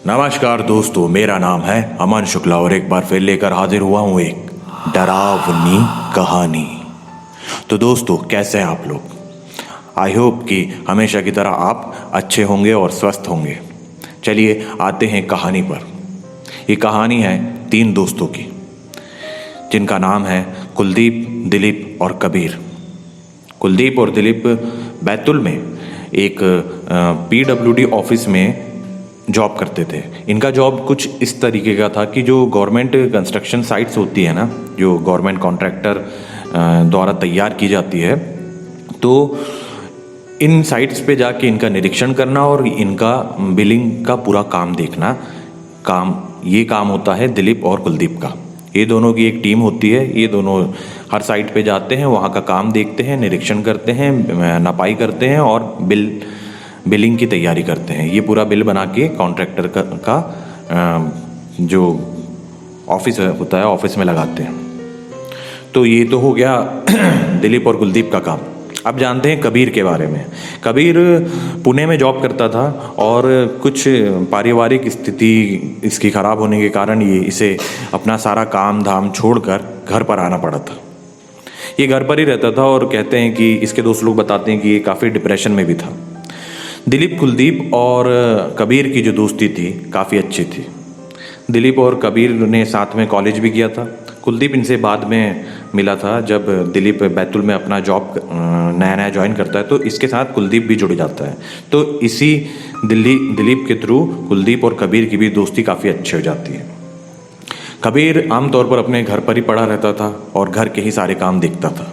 नमस्कार दोस्तों, मेरा नाम है अमन शुक्ला और एक बार फिर लेकर हाजिर हुआ हूँ एक डरावनी कहानी। तो दोस्तों, कैसे हैं आप लोग? आई होप कि हमेशा की तरह आप अच्छे होंगे और स्वस्थ होंगे। चलिए आते हैं कहानी पर। ये कहानी है 3 दोस्तों की, जिनका नाम है कुलदीप, दिलीप और कबीर। कुलदीप और दिलीप बैतुल में एक PWD ऑफिस में जॉब करते थे। इनका जॉब कुछ इस तरीके का था कि जो गवर्नमेंट कंस्ट्रक्शन साइट्स होती है ना, जो गवर्नमेंट कॉन्ट्रैक्टर द्वारा तैयार की जाती है, तो इन साइट्स पे जाके इनका निरीक्षण करना और इनका बिलिंग का पूरा काम देखना, ये काम होता है दिलीप और कुलदीप का। ये दोनों की एक टीम होती है। ये दोनों हर साइट पे जाते हैं, वहाँ का काम देखते हैं, निरीक्षण करते हैं, नपाई करते हैं और बिलिंग की तैयारी करते हैं। ये पूरा बिल बना के कॉन्ट्रैक्टर का जो ऑफिस होता है, ऑफिस में लगाते हैं। तो ये तो हो गया दिलीप और कुलदीप का काम। अब जानते हैं कबीर के बारे में। कबीर पुणे में जॉब करता था और कुछ पारिवारिक स्थिति इसकी ख़राब होने के कारण इसे अपना सारा काम धाम छोड़कर घर पर आना पड़ा था। ये घर पर ही रहता था और कहते हैं कि इसके दोस्त लोग बताते हैं कि ये काफ़ी डिप्रेशन में भी था। दिलीप, कुलदीप और कबीर की जो दोस्ती थी काफ़ी अच्छी थी। दिलीप और कबीर ने साथ में कॉलेज भी किया था। कुलदीप इनसे बाद में मिला था जब दिलीप बैतुल में अपना जॉब नया ज्वाइन करता है, तो इसके साथ कुलदीप भी जुड़ जाता है। तो इसी दिलीप के थ्रू कुलदीप और कबीर की भी दोस्ती काफ़ी अच्छी हो जाती है। कबीर आमतौर पर अपने घर पर ही पड़ा रहता था और घर के ही सारे काम देखता था।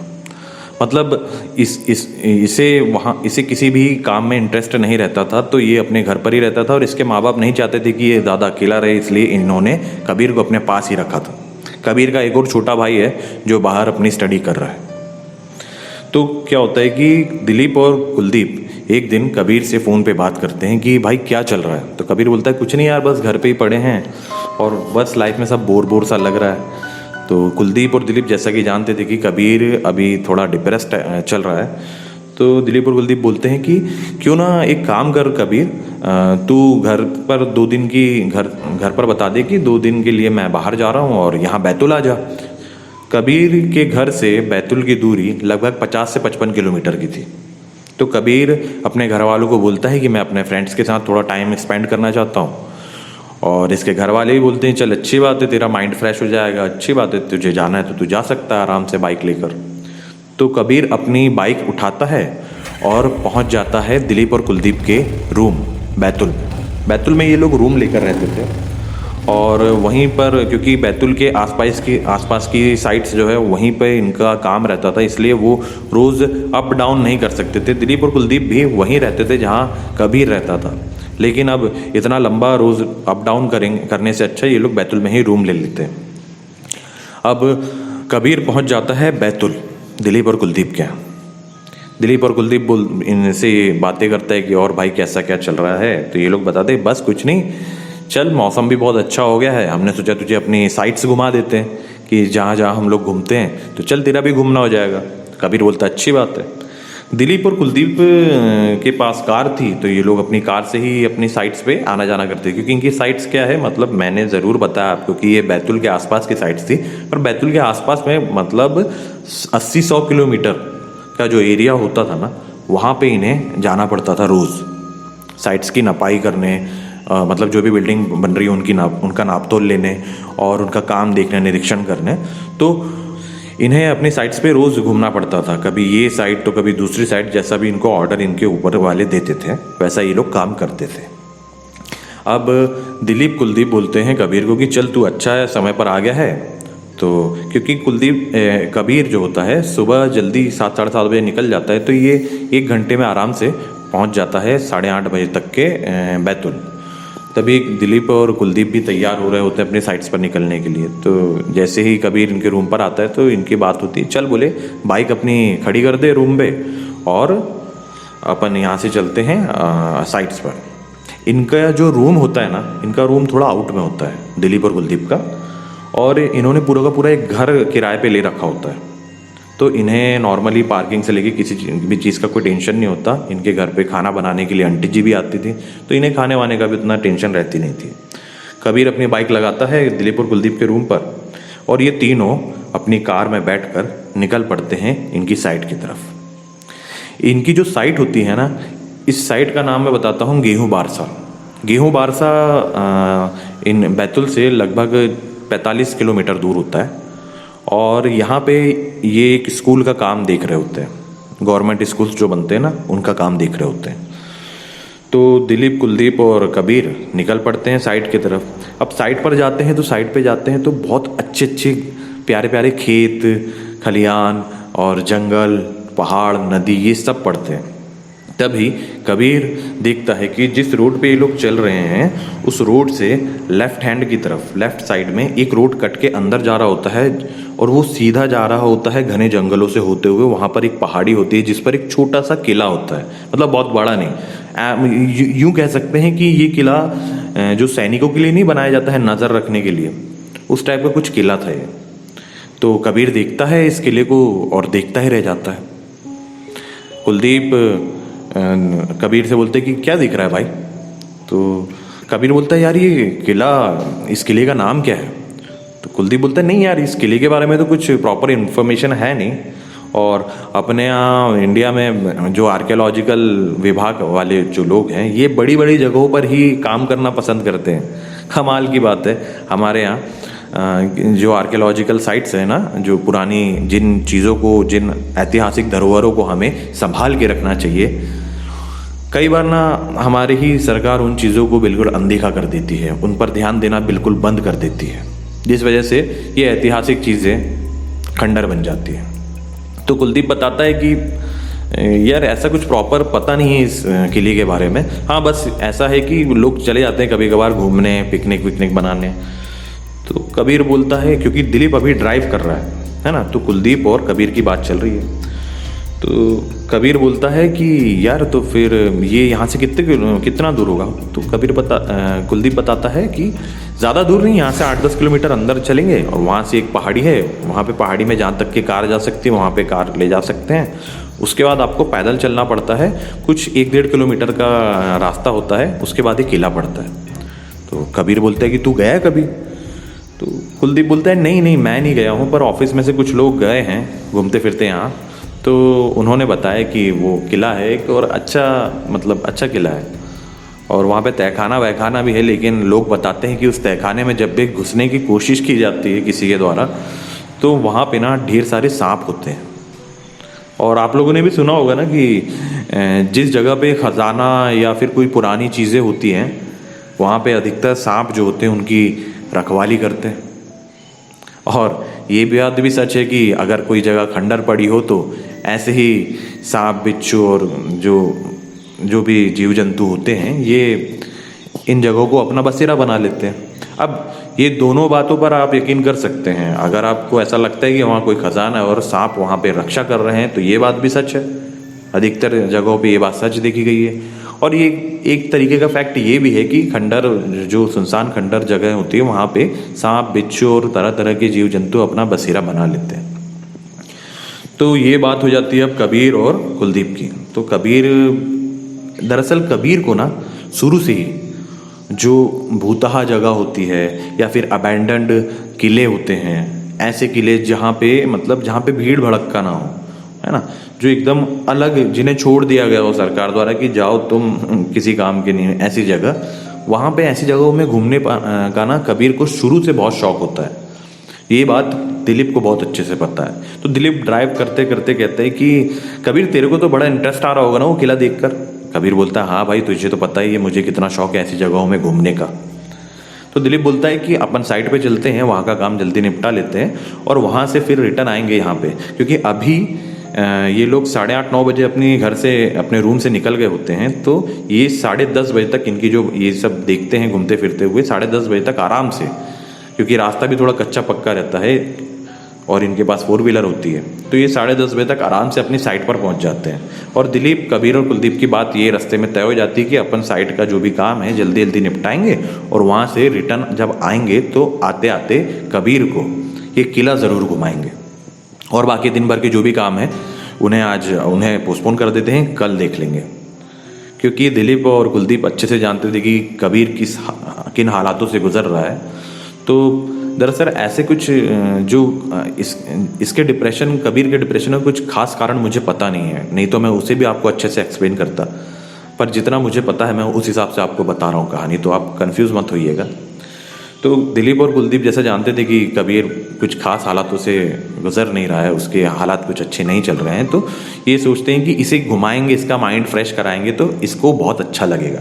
मतलब इसे किसी भी काम में इंटरेस्ट नहीं रहता था, तो ये अपने घर पर ही रहता था और इसके माँ बाप नहीं चाहते थे कि ये ज़्यादा अकेला रहे, इसलिए इन्होंने कबीर को अपने पास ही रखा था। कबीर का एक और छोटा भाई है जो बाहर अपनी स्टडी कर रहा है। तो क्या होता है कि दिलीप और कुलदीप एक दिन कबीर से फ़ोन पे बात करते हैं कि भाई क्या चल रहा है। तो कबीर बोलता है कुछ नहीं यार, बस घर पे ही पड़े हैं और बस लाइफ में सब बोर सा लग रहा है। तो कुलदीप और दिलीप जैसा कि जानते थे कि कबीर अभी थोड़ा डिप्रेस्ड चल रहा है, तो दिलीप और कुलदीप बोलते हैं कि क्यों ना एक काम कर कबीर, तू घर पर 2 दिन की घर पर बता दे कि 2 दिन के लिए मैं बाहर जा रहा हूँ और यहाँ बैतुल आ जा। कबीर के घर से बैतुल की दूरी लगभग 50 से 55 किलोमीटर की थी। तो कबीर अपने घर वालों को बोलता है कि मैं अपने फ्रेंड्स के साथ थोड़ा टाइम स्पेंड करना चाहता हूँ। और इसके घर वाले भी बोलते हैं चल अच्छी बात है, तेरा माइंड फ्रेश हो जाएगा, अच्छी बात है, तुझे जाना है तो तू जा सकता है आराम से बाइक लेकर। तो कबीर अपनी बाइक उठाता है और पहुंच जाता है दिलीप और कुलदीप के रूम बैतुल में। ये लोग रूम लेकर रहते थे और वहीं पर, क्योंकि बैतुल के आसपास की साइट्स जो है वहीं पे इनका काम रहता था, इसलिए वो रोज़ अप डाउन नहीं कर सकते थे। दिलीप और कुलदीप भी वहीं रहते थे जहाँ कबीर रहता था, लेकिन अब इतना लंबा रोज़ अप डाउन करने से अच्छा ये लोग बैतुल में ही रूम ले लेते हैं। अब कबीर पहुंच जाता है बैतुल दिलीप और कुलदीप के यहाँ। दिलीप और कुलदीप इनसे बातें करता है कि और भाई कैसा क्या चल रहा है। तो ये लोग बताते हैं बस कुछ नहीं, चल मौसम भी बहुत अच्छा हो गया है, हमने सोचा तुझे अपनी साइट्स घुमा देते हैं कि जहाँ जहाँ हम लोग घूमते हैं, तो चल तेरा भी घूमना हो जाएगा। कबीर बोलता है अच्छी बात है। दिलीप और कुलदीप के पास कार थी, तो ये लोग अपनी कार से ही अपनी साइट्स पे आना जाना करते, क्योंकि इनकी साइट्स क्या है, मतलब मैंने ज़रूर बताया आपको कि ये बैतुल के आसपास की साइट्स थी। और बैतुल के आसपास में मतलब 80-100 किलोमीटर का जो एरिया होता था ना, वहाँ पे इन्हें जाना पड़ता था रोज़ साइट्स की नपाई करने, मतलब जो भी बिल्डिंग बन रही है उनका नाप तोल लेने और उनका काम देखने, निरीक्षण करने। तो इन्हें अपनी साइट्स पे रोज़ घूमना पड़ता था, कभी ये साइट तो कभी दूसरी साइट, जैसा भी इनको ऑर्डर इनके ऊपर वाले देते थे वैसा ये लोग काम करते थे। अब दिलीप कुलदीप बोलते हैं कबीर को कि चल तू अच्छा है, समय पर आ गया है। तो क्योंकि कबीर जो होता है सुबह जल्दी 7-7:30 बजे निकल जाता है, तो ये 1 घंटे में आराम से पहुंच जाता है 8:30 बजे तक के बैतुल। तभी दिलीप और कुलदीप भी तैयार हो रहे होते हैं अपने साइट्स पर निकलने के लिए। तो जैसे ही कबीर इनके रूम पर आता है तो इनकी बात होती है, चल बोले बाइक अपनी खड़ी कर दे रूम पे और अपन यहाँ से चलते हैं साइट्स पर। इनका जो रूम होता है ना, इनका रूम थोड़ा आउट में होता है दिलीप और कुलदीप का, और इन्होंने पूरा का पूरा एक घर किराए पे ले रखा होता है। तो इन्हें नॉर्मली पार्किंग से लेके किसी भी चीज़ का कोई टेंशन नहीं होता। इनके घर पे खाना बनाने के लिए आंटी जी भी आती थी, तो इन्हें खाने वाने का भी उतना टेंशन रहती नहीं थी। कबीर अपनी बाइक लगाता है दिलीप और कुलदीप के रूम पर, और ये तीनों अपनी कार में बैठकर निकल पड़ते हैं इनकी साइट की तरफ। इनकी जो साइट होती है ना, इस साइट का नाम मैं बताता हूँ गेहूँ बारसा। गेहूँ बारसा इन बैतुल से लगभग 45 किलोमीटर दूर होता है, और यहाँ पे ये एक स्कूल का काम देख रहे होते हैं। गवर्नमेंट स्कूल्स जो बनते हैं ना, उनका काम देख रहे होते हैं। तो दिलीप, कुलदीप और कबीर निकल पड़ते हैं साइट की तरफ। अब साइट पर जाते हैं तो साइट पे जाते हैं तो बहुत अच्छे अच्छे प्यारे प्यारे खेत, खलियान और जंगल, पहाड़, नदी, ये सब पड़ते हैं। तभी कबीर देखता है कि जिस रोड पे ये लोग चल रहे हैं, उस रोड से लेफ्ट हैंड की तरफ, लेफ्ट साइड में एक रोड कट के अंदर जा रहा होता है, और वो सीधा जा रहा होता है घने जंगलों से होते हुए। वहाँ पर एक पहाड़ी होती है जिस पर एक छोटा सा किला होता है, मतलब बहुत बड़ा नहीं। यूँ कह सकते हैं कि ये किला जो सैनिकों के लिए नहीं बनाया जाता है नज़र रखने के लिए, उस टाइप का कुछ किला था ये। तो कबीर देखता है इस किले को और देखता ही रह जाता है। कुलदीप कबीर से बोलते कि क्या दिख रहा है भाई? तो कबीर बोलता है यार ये किला, इस किले का नाम क्या है? तो कुलदीप बोलता है नहीं यार, इस किले के बारे में तो कुछ प्रॉपर इन्फॉर्मेशन है नहीं, और अपने यहाँ इंडिया में जो आर्कियोलॉजिकल विभाग वाले जो लोग हैं, ये बड़ी बड़ी जगहों पर ही काम करना पसंद करते हैं। कमाल की बात है, हमारे यहाँ जो आर्कियोलॉजिकल साइट्स है ना, जो पुरानी जिन चीज़ों को, जिन ऐतिहासिक धरोहरों को हमें संभाल के रखना चाहिए, कई बार ना हमारी ही सरकार उन चीज़ों को बिल्कुल अनदेखा कर देती है, उन पर ध्यान देना बिल्कुल बंद कर देती है, जिस वजह से ये ऐतिहासिक चीज़ें खंडर बन जाती हैं। तो कुलदीप बताता है कि यार ऐसा कुछ प्रॉपर पता नहीं है इस किले के बारे में। हाँ, बस ऐसा है कि लोग चले जाते हैं कभी कभार घूमने, पिकनिक विकनिक बनाने। तो कबीर बोलता है, क्योंकि दिलीप अभी ड्राइव कर रहा है ना, तो कुलदीप और कबीर की बात चल रही है। तो कबीर बोलता है कि यार तो फिर ये यहाँ से कितना दूर होगा? तो कुलदीप बताता है कि ज़्यादा दूर नहीं, यहाँ से 8-10 किलोमीटर अंदर चलेंगे और वहाँ से एक पहाड़ी है, वहाँ पे पहाड़ी में जहाँ तक की कार जा सकती है वहाँ पे कार ले जा सकते हैं। उसके बाद आपको पैदल चलना पड़ता है, कुछ 1-1.5 किलोमीटर का रास्ता होता है, उसके बाद ही किला पड़ता है। तो कबीर बोलता है कि तू गया है कभी? तो कुलदीप बोलता है नहीं, मैं नहीं गया हूँ, पर ऑफिस में से कुछ लोग गए हैं घूमते फिरते यहाँ, तो उन्होंने बताया कि वो किला है एक, और अच्छा किला है, और वहाँ पे तहखाना वहखाना भी है। लेकिन लोग बताते हैं कि उस तहखाने में जब भी घुसने की कोशिश की जाती है किसी के द्वारा, तो वहाँ पे ना ढेर सारे सांप होते हैं। और आप लोगों ने भी सुना होगा ना कि जिस जगह पे खजाना या फिर कोई पुरानी चीज़ें होती हैं, वहाँ पे अधिकतर सांप जो होते हैं उनकी रखवाली करते हैं। और ये बात भी सच है कि अगर कोई जगह खंडर पड़ी हो तो ऐसे ही सांप, बिच्छू और जो भी जीव जंतु होते हैं, ये इन जगहों को अपना बसेरा बना लेते हैं। अब ये दोनों बातों पर आप यकीन कर सकते हैं। अगर आपको ऐसा लगता है कि वहाँ कोई खजाना है और सांप वहाँ पे रक्षा कर रहे हैं, तो ये बात भी सच है। अधिकतर जगहों पे ये बात सच देखी गई है। और ये एक तरीके का फैक्ट ये भी है कि खंडर, जो सुनसान खंडर जगह होती है, वहाँ पे सांप, बिच्छू और तरह तरह के जीव जंतु अपना बसेरा बना लेते हैं। तो ये बात हो जाती है अब कबीर और कुलदीप की। तो दरअसल कबीर को ना शुरू से ही जो भूतहा जगह होती है या फिर अबैंडन्ड किले होते हैं, ऐसे किले जहाँ पे भीड़ भड़क्का ना हो, है ना, जो एकदम अलग, जिन्हें छोड़ दिया गया हो सरकार द्वारा कि जाओ तुम किसी काम के नहीं, ऐसी जगह, वहाँ पे ऐसी जगहों में घूमने का ना कबीर को शुरू से बहुत शौक होता है। ये बात दिलीप को बहुत अच्छे से पता है। तो दिलीप ड्राइव करते करते कहते हैं कि कबीर तेरे को तो बड़ा इंटरेस्ट आ रहा होगा ना वो किला देखकर। कबीर बोलता है हाँ भाई, तुझे तो पता ही है मुझे कितना शौक है ऐसी जगहों में घूमने का। तो दिलीप बोलता है कि अपन साइड पे चलते हैं, वहाँ का काम जल्दी निपटा लेते हैं और वहाँ से फिर रिटर्न आएंगे यहाँ पे, क्योंकि अभी ये लोग 8:30-9 बजे अपने घर से, अपने रूम से निकल गए होते हैं। तो ये 10:30 बजे तक इनकी जो ये सब देखते हैं घूमते फिरते हुए, 10:30 बजे तक आराम से, क्योंकि रास्ता भी थोड़ा कच्चा पक्का रहता है और इनके पास 4 व्हीलर होती है, तो ये 10:30 बजे तक आराम से अपनी साइट पर पहुंच जाते हैं। और दिलीप, कबीर और कुलदीप की बात ये रास्ते में तय हो जाती है कि अपन साइट का जो भी काम है जल्दी जल्दी निपटाएंगे और वहाँ से रिटर्न जब आएंगे तो आते आते कबीर को ये किला ज़रूर घुमाएंगे। और बाकी दिन भर के जो भी काम है उन्हें पोस्टपोन कर देते हैं, कल देख लेंगे। क्योंकि दिलीप और कुलदीप अच्छे से जानते थे कि कबीर किन हालातों से गुजर रहा है। तो दरअसल ऐसे कुछ इसके डिप्रेशन, कबीर के डिप्रेशन का कुछ खास कारण मुझे पता नहीं है, नहीं तो मैं उसे भी आपको अच्छे से एक्सप्लेन करता, पर जितना मुझे पता है मैं उस हिसाब से आपको बता रहा हूँ कहानी, तो आप कंफ्यूज मत होइएगा। तो दिलीप और कुलदीप जैसा जानते थे कि कबीर कुछ खास हालातों से गुजर नहीं रहा है, उसके हालात कुछ अच्छे नहीं चल रहे हैं, तो ये सोचते हैं कि इसे घुमाएंगे, इसका माइंड फ्रेश कराएंगे तो इसको बहुत अच्छा लगेगा।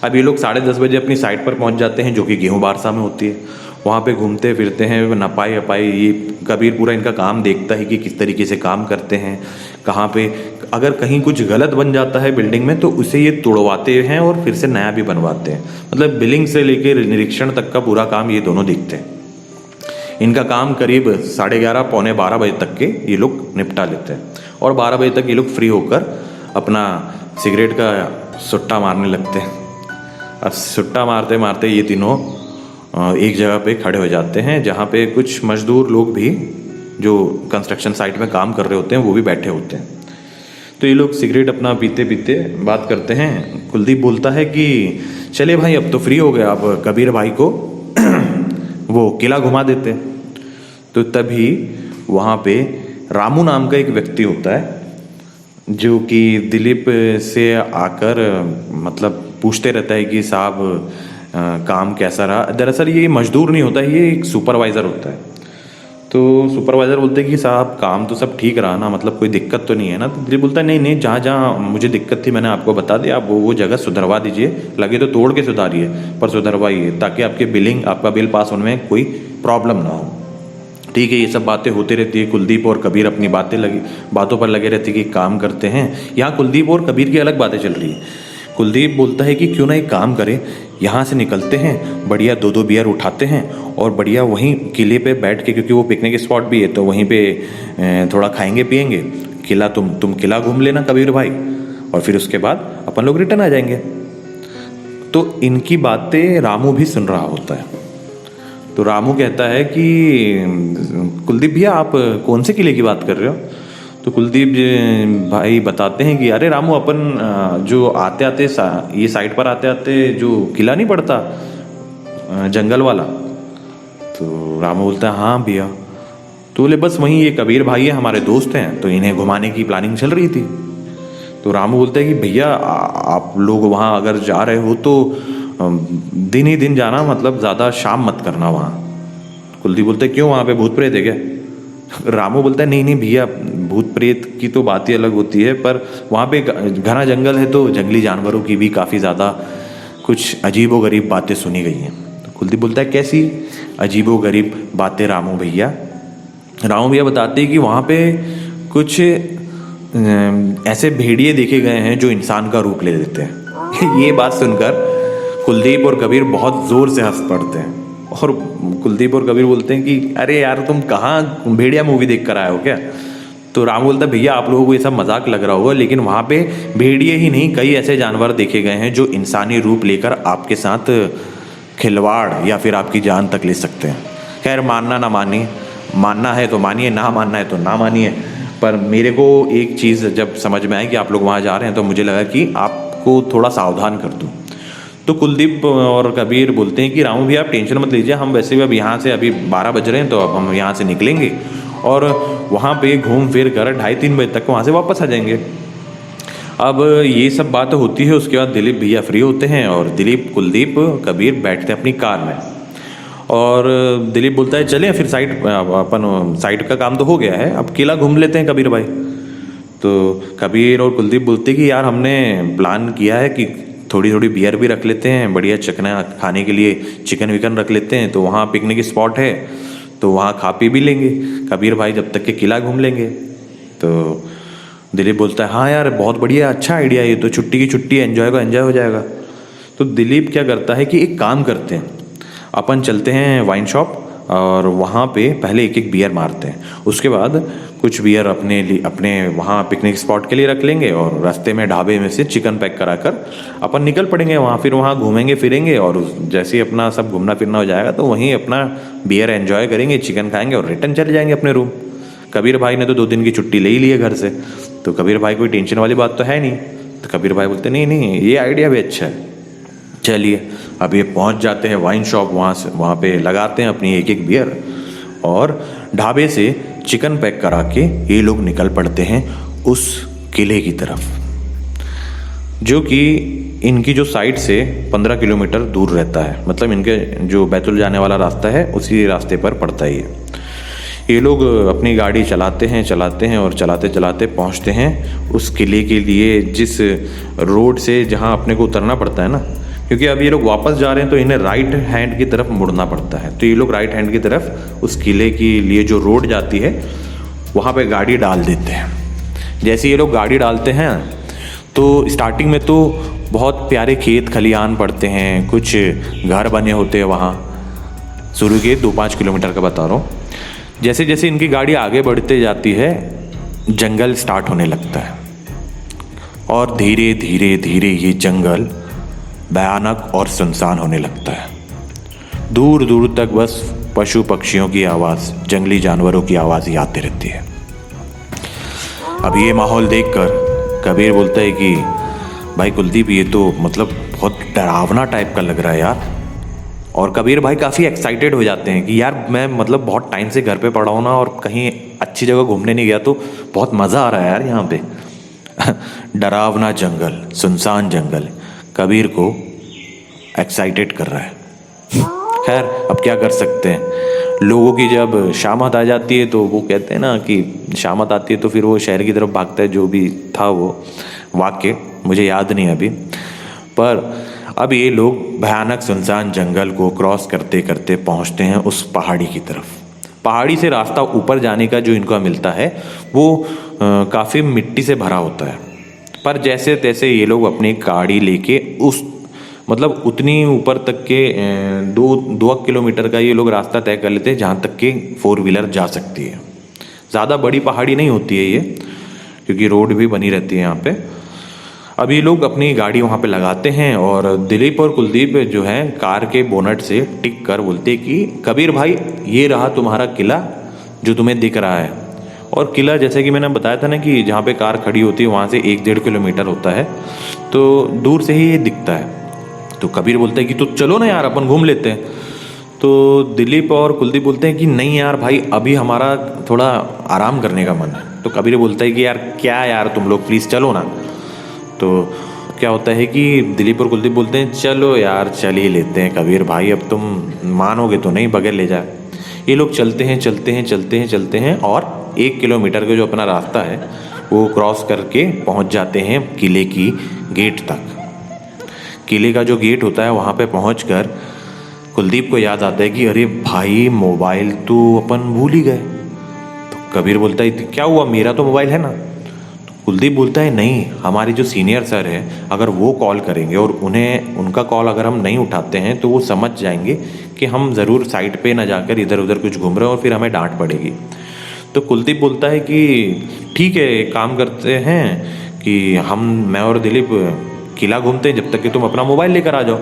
अब ये लोग 10:30 बजे अपनी साइट पर पहुंच जाते हैं, जो कि गेहूँ बारसा में होती है। वहाँ पे घूमते फिरते हैं, नपाई अपाई, ये कबीर पूरा इनका काम देखता है कि किस तरीके से काम करते हैं, कहाँ पे अगर कहीं कुछ गलत बन जाता है बिल्डिंग में तो उसे ये तोड़वाते हैं और फिर से नया भी बनवाते हैं। मतलब बिलिंग से लेकर निरीक्षण तक का पूरा काम ये दोनों देखते हैं। इनका काम करीब 11:30 पौने 12 बजे तक के ये लोग निपटा लेते हैं और 12 बजे तक ये लोग फ्री होकर अपना सिगरेट का सुट्टा मारने लगते हैं। अब सुट्टा मारते मारते ये तीनों एक जगह पे खड़े हो जाते हैं, जहाँ पे कुछ मजदूर लोग भी जो कंस्ट्रक्शन साइट में काम कर रहे होते हैं वो भी बैठे होते हैं। तो ये लोग सिगरेट अपना पीते पीते बात करते हैं। कुलदीप बोलता है कि चले भाई अब तो फ्री हो गए, अब कबीर भाई को वो किला घुमा देते। तो तभी वहाँ पे रामू नाम का एक व्यक्ति होता है जो कि दिलीप से आकर मतलब पूछते रहता है कि साहब काम कैसा रहा। दरअसल ये मजदूर नहीं होता है, ये एक सुपरवाइज़र होता है। तो सुपरवाइज़र बोलते हैं कि साहब काम तो सब ठीक रहा ना, मतलब कोई दिक्कत तो नहीं है ना। तो दिलीप बोलता है नहीं नहीं, जहाँ जहाँ मुझे दिक्कत थी मैंने आपको बता दिया, आप वो जगह सुधरवा दीजिए, लगे तो तोड़ के सुधारिए पर सुधरवाइए, ताकि आपके बिलिंग, आपका बिल पास होने में कोई प्रॉब्लम ना हो। ठीक है, ये सब बातें होती रहती है। कुलदीप और कबीर अपनी बातों पर लगे रहते कि काम करते हैं। यहाँ कुलदीप और कबीर की अलग बातें चल रही है। कुलदीप बोलता है कि क्यों ना एक काम करें, यहाँ से निकलते हैं, बढ़िया 2-2 बियर उठाते हैं और बढ़िया वहीं किले पे बैठ के, क्योंकि वो पिकनिक स्पॉट भी है, तो वहीं पे थोड़ा खाएंगे पिएंगे। किला तुम किला घूम लेना कबीर भाई, और फिर उसके बाद अपन लोग रिटर्न आ जाएंगे। तो इनकी बातें रामू भी सुन रहा होता है। तो रामू कहता है कि कुलदीप भैया आप कौन से किले की बात कर रहे हो? तो कुलदीप भाई बताते हैं कि अरे रामू, अपन जो आते आते ये साइड पर आते आते जो किला नहीं पड़ता जंगल वाला। तो रामू बोलता है हाँ भैया। तो बोले बस वहीं ये कबीर भाई है, हमारे दोस्त हैं, तो इन्हें घुमाने की प्लानिंग चल रही थी। तो रामू बोलता है कि भैया आप लोग वहाँ अगर जा रहे हो तो दिन ही दिन जाना, मतलब ज़्यादा शाम मत करना वहाँ। कुलदीप बोलते क्यों, वहाँ पे भूत प्रेत है क्या? रामू बोलता है नहीं नहीं भैया, भूत प्रेत की तो बात ही अलग होती है, पर वहाँ पे घना जंगल है तो जंगली जानवरों की भी काफ़ी ज़्यादा कुछ अजीबोगरीब बातें सुनी गई हैं। तो कुलदीप बोलता है कैसी अजीबोगरीब बातें रामू भैया? रामू भैया बताते हैं कि वहाँ पे कुछ ऐसे भेड़िए देखे गए हैं जो इंसान का रूप ले लेते हैं। ये बात सुनकर कुलदीप और कबीर बहुत ज़ोर से हंस पड़ते हैं और कुलदीप और कबीर बोलते हैं कि अरे यार तुम कहाँ भेड़िया मूवी देख कर आए हो क्या? तो राम बोलता है भैया आप लोगों को ये सब मजाक लग रहा होगा, लेकिन वहाँ पे भेड़िए ही नहीं कई ऐसे जानवर देखे गए हैं जो इंसानी रूप लेकर आपके साथ खिलवाड़ या फिर आपकी जान तक ले सकते हैं। खैर मानना ना मानिए, मानना है तो मानिए, ना मानना है तो ना मानिए, पर मेरे को एक चीज़ जब समझ में आई कि आप लोग वहाँ जा रहे हैं तो मुझे लगा कि आपको थोड़ा सावधान कर दूँ। तो कुलदीप और कबीर बोलते हैं कि रामू भैया आप टेंशन मत लीजिए, हम वैसे भी अब यहाँ से अभी 12 बज रहे हैं तो अब हम यहाँ से निकलेंगे और वहाँ पे घूम फिर कर 2:30-3 बजे तक वहाँ से वापस आ जाएंगे। अब ये सब बात होती है, उसके बाद दिलीप भैया फ्री होते हैं और दिलीप, कुलदीप, कबीर बैठते हैं अपनी कार में और दिलीप बोलता है चलें फिर अपन साइड का काम तो हो गया है, अब किला घूम लेते हैं कबीर भाई। तो कबीर और कुलदीप बोलते हैं कि यार हमने प्लान किया है कि थोड़ी थोड़ी बियर भी रख लेते हैं, बढ़िया चिकना खाने के लिए चिकन विकन रख लेते हैं, तो वहाँ पिकनिक स्पॉट है तो वहाँ खा पी भी लेंगे कबीर भाई, जब तक के किला घूम लेंगे। तो दिलीप बोलता है हाँ यार बहुत बढ़िया, अच्छा आइडिया, ये तो छुट्टी की छुट्टी, एंजॉय का एंजॉय हो जाएगा। तो दिलीप क्या करता है कि एक काम करते हैं, अपन चलते हैं वाइन शॉप और वहाँ पे पहले एक एक बियर मारते हैं, उसके बाद कुछ बियर अपने वहाँ पिकनिक स्पॉट के लिए रख लेंगे और रास्ते में ढाबे में से चिकन पैक कराकर अपन निकल पड़ेंगे वहाँ। फिर वहाँ घूमेंगे फिरेंगे और जैसे ही अपना सब घूमना फिरना हो जाएगा तो वहीं अपना बियर एंजॉय करेंगे, चिकन खाएंगे और रिटर्न चले जाएंगे अपने रूम। कबीर भाई ने तो 2 दिन की छुट्टी ले ही ली है घर से, तो कबीर भाई कोई टेंशन वाली बात तो है नहीं। तो कबीर भाई बोलते नहीं नहीं ये आइडिया भी अच्छा है, चलिए। अब ये पहुंच जाते हैं वाइन शॉप, वहाँ पे लगाते हैं अपनी एक एक बियर और ढाबे से चिकन पैक करा के ये लोग निकल पड़ते हैं उस किले की तरफ, जो कि इनकी जो साइड से 15 किलोमीटर दूर रहता है। मतलब इनके जो बैतुल जाने वाला रास्ता है उसी रास्ते पर पड़ता है ये लोग अपनी गाड़ी चलाते हैं और चलाते चलाते पहुंचते हैं उस किले के लिए, जिस रोड से जहां अपने को उतरना पड़ता है ना, क्योंकि अब ये लोग वापस जा रहे हैं तो इन्हें राइट हैंड की तरफ मुड़ना पड़ता है। तो ये लोग राइट हैंड की तरफ उस किले के लिए जो रोड जाती है वहाँ पे गाड़ी डाल देते हैं। जैसे ये लोग गाड़ी डालते हैं तो स्टार्टिंग में तो बहुत प्यारे खेत खलिहान पड़ते हैं, कुछ घर बने होते हैं वहाँ, शुरू के 2-5 किलोमीटर का बता रहा हूँ। जैसे जैसे इनकी गाड़ी आगे बढ़ते जाती है जंगल स्टार्ट होने लगता है और धीरे धीरे धीरे ये जंगल भयानक और सुनसान होने लगता है। दूर दूर तक बस पशु पक्षियों की आवाज़, जंगली जानवरों की आवाज़ ही आती रहती है। अब ये माहौल देखकर कबीर बोलता है कि भाई कुलदीप ये तो मतलब बहुत डरावना टाइप का लग रहा है यार। और कबीर भाई काफ़ी एक्साइटेड हो जाते हैं कि यार मैं मतलब बहुत टाइम से घर पे पड़ा हूँ ना और कहीं अच्छी जगह घूमने नहीं गया, तो बहुत मज़ा आ रहा है यार यहाँ पे। डरावना जंगल, सुनसान जंगल कबीर को एक्साइटेड कर रहा है। खैर अब क्या कर सकते हैं, लोगों की जब शामत आ जाती है तो वो कहते हैं ना कि शामत आती है तो फिर वो शहर की तरफ भागता है। जो भी था वो वाक्य मुझे याद नहीं अभी, पर अब ये लोग भयानक सुनसान जंगल को क्रॉस करते करते पहुंचते हैं उस पहाड़ी की तरफ। पहाड़ी से रास्ता ऊपर जाने का जो इनको मिलता है वो काफ़ी मिट्टी से भरा होता है, पर जैसे तैसे ये लोग अपनी गाड़ी लेके उस मतलब उतनी ऊपर तक के 2 किलोमीटर का ये लोग रास्ता तय कर लेते हैं जहाँ तक के 4 व्हीलर जा सकती है। ज़्यादा बड़ी पहाड़ी नहीं होती है ये, क्योंकि रोड भी बनी रहती है यहाँ पे। अब ये लोग अपनी गाड़ी वहाँ पे लगाते हैं और दिलीप और कुलदीप जो हैं कार के बोनट से टिक कर बोलते कि कबीर भाई ये रहा तुम्हारा किला जो तुम्हें दिख रहा है। और किला जैसे कि मैंने बताया था ना कि जहाँ पे कार खड़ी होती है वहाँ से 1-1.5 किलोमीटर होता है, तो दूर से ही ये दिखता है। तो कबीर बोलता है कि तो चलो ना यार अपन घूम लेते हैं। तो दिलीप और कुलदीप बोलते हैं कि नहीं यार भाई अभी हमारा थोड़ा आराम करने का मन है। तो कबीर बोलता है कि यार क्या यार तुम लोग प्लीज़ चलो ना। तो क्या होता है कि दिलीप और कुलदीप बोलते हैं चलो यार चल ही लेते हैं कबीर भाई, अब तुम मानोगे तो नहीं, बगैर ले जाए। ये लोग चलते हैं और 1 किलोमीटर का जो अपना रास्ता है वो क्रॉस करके पहुंच जाते हैं किले की गेट तक। किले का जो गेट होता है वहाँ पे पहुंचकर कुलदीप को याद आता है कि अरे भाई मोबाइल तो अपन भूल ही गए। तो कबीर बोलता है क्या हुआ, मेरा तो मोबाइल है ना। तो कुलदीप बोलता है नहीं, हमारे जो सीनियर सर हैं अगर वो कॉल करेंगे और उनका कॉल अगर हम नहीं उठाते हैं तो वो समझ जाएंगे कि हम ज़रूर साइड पे ना जाकर इधर उधर कुछ घूम रहे हैं और फिर हमें डांट पड़ेगी। तो कुलदीप बोलता है कि ठीक है एक काम करते हैं कि मैं और दिलीप किला घूमते हैं जब तक कि तुम अपना मोबाइल लेकर आ जाओ।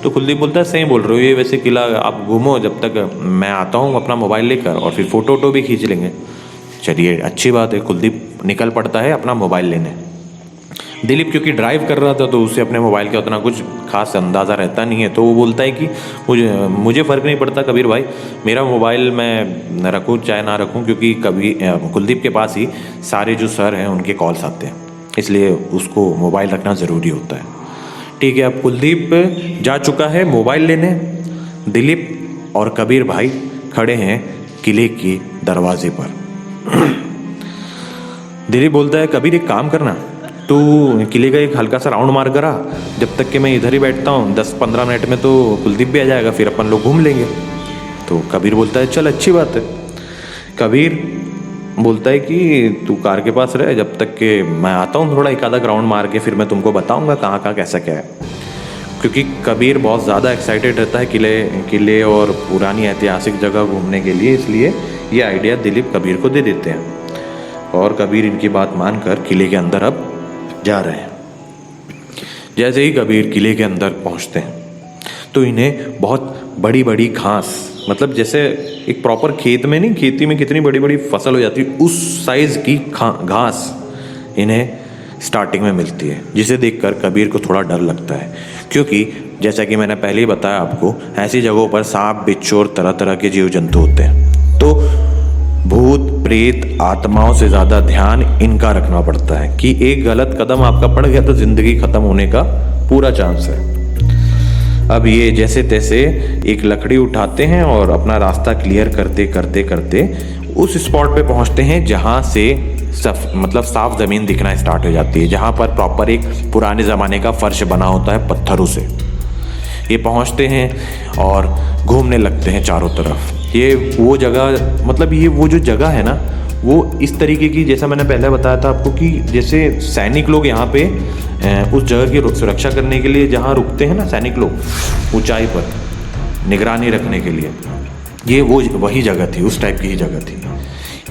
तो कुलदीप बोलता है सही बोल रहे हो, ये वैसे किला आप घूमो जब तक मैं आता हूँ अपना मोबाइल लेकर, और फिर फ़ोटो वोटो भी खींच लेंगे। चलिए अच्छी बात है। कुलदीप निकल पड़ता है अपना मोबाइल लेने। दिलीप क्योंकि ड्राइव कर रहा था तो उसे अपने मोबाइल का उतना कुछ खास अंदाज़ा रहता नहीं है, तो वो बोलता है कि मुझे फ़र्क नहीं पड़ता कबीर भाई, मेरा मोबाइल मैं रखूँ चाहे ना रखूँ, क्योंकि कुलदीप के पास ही सारे जो सर हैं उनके कॉल्स आते हैं, इसलिए उसको मोबाइल रखना ज़रूरी होता है। ठीक है, अब कुलदीप जा चुका है मोबाइल लेने। दिलीप और कबीर भाई खड़े हैं किले के दरवाजे पर। दिलीप बोलता है कबीर एक काम करना, तू किले का एक हल्का सा राउंड मार करा, जब तक कि मैं इधर ही बैठता हूँ 10-15 मिनट में तो कुलदीप भी आ जाएगा, फिर अपन लोग घूम लेंगे। तो कबीर बोलता है चल अच्छी बात है। कबीर बोलता है कि तू कार के पास रहे जब तक कि मैं आता हूँ थोड़ा एक आधा राउंड मार के, फिर मैं तुमको बताऊँगा कहाँ कहाँ कैसा क्या है। क्योंकि कबीर बहुत ज़्यादा एक्साइटेड रहता है किले और पुरानी ऐतिहासिक जगह घूमने के लिए, इसलिए ये आइडिया दिलीप कबीर को दे देते हैं और कबीर इनकी बात मानकर किले के अंदर अब जा रहे हैं। जैसे ही कबीर किले के अंदर पहुंचते हैं तो इन्हें बहुत बड़ी बड़ी घास, मतलब जैसे एक प्रॉपर खेत में नहीं, खेती में कितनी बड़ी बड़ी फसल हो जाती है, उस साइज़ की घास इन्हें स्टार्टिंग में मिलती है, जिसे देखकर कबीर को थोड़ा डर लगता है, क्योंकि जैसा कि मैंने पहले ही बताया आपको, ऐसी जगहों पर सांप, बिच्छू और तरह तरह के जीव जंतु होते हैं। तो भूत प्रेत आत्माओं से ज़्यादा ध्यान इनका रखना पड़ता है कि एक गलत कदम आपका पड़ गया तो ज़िंदगी ख़त्म होने का पूरा चांस है। अब ये जैसे तैसे एक लकड़ी उठाते हैं और अपना रास्ता क्लियर करते करते करते उस स्पॉट पे पहुंचते हैं जहां से साफ ज़मीन दिखना स्टार्ट हो जाती है, जहां पर प्रॉपर एक पुराने ज़माने का फर्श बना होता है पत्थरों से। ये पहुंचते हैं और घूमने लगते हैं चारों तरफ। ये वो जगह, मतलब ये वो जो जगह है ना, वो इस तरीके की, जैसा मैंने पहले बताया था आपको कि जैसे सैनिक लोग यहाँ पे उस जगह की सुरक्षा करने के लिए जहाँ रुकते हैं ना सैनिक लोग ऊंचाई पर निगरानी रखने के लिए, ये वो वही जगह थी, उस टाइप की ही जगह थी।